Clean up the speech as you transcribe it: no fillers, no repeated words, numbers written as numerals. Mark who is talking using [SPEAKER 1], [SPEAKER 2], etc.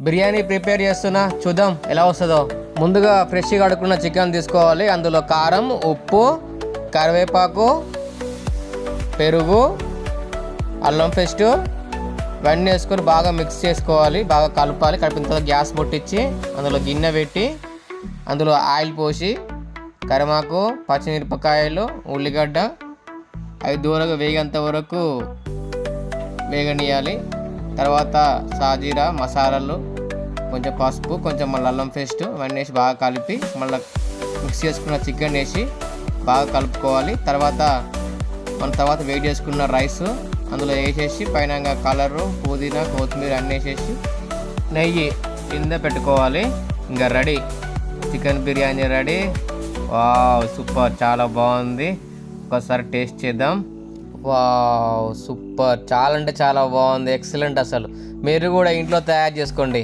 [SPEAKER 1] Biryani prepare చేస్తున్నా, చూద్దాం ఎలా వస్తుందో. ముందుగా ఫ్రెష్గా కడుక్కున్న చికెన్ తీసుకోవాలి. అందులో కారం, ఉప్పు, కరివేపాకు, పెరుగు, అల్లం పేస్టు ఇవన్నీ వేసుకొని బాగా మిక్స్ చేసుకోవాలి. బాగా కలపాలి. కలిపిన తర్వాత గ్యాస్ ముట్టించి అందులో గిన్నె పెట్టి అందులో ఆయిల్ పోసి కరివేపాకు, పచ్చిమిరపకాయలు, ఉల్లిగడ్డ అవి దూరంగా వేగేంత వరకు వేగనీయాలి. తర్వాత సాజీరా, మసాలాలు, కొంచెం పసుపు, కొంచెం మళ్ళీ అల్లం పేస్ట్ ఇవన్నీ వేసి బాగా కలిపి మళ్ళీ మిక్స్ చేసుకున్న చికెన్ వేసి బాగా కలుపుకోవాలి. తర్వాత వేడి చేసుకున్న రైస్ అందులో వేసేసి పైన కలరు, పుదీనా, కొత్తిమీర అన్నీ వేసేసి నెయ్యి కింద పెట్టుకోవాలి. ఇంకా ready, chicken biryani ready. Wow, super, చాలా బాగుంది. ఒకసారి టేస్ట్ చేద్దాం. వావ్, సూపర్, చాలా అంటే చాలా బాగుంది, ఎక్సలెంట్. అసలు మీరు కూడా ఇంట్లో తయారు చేసుకోండి.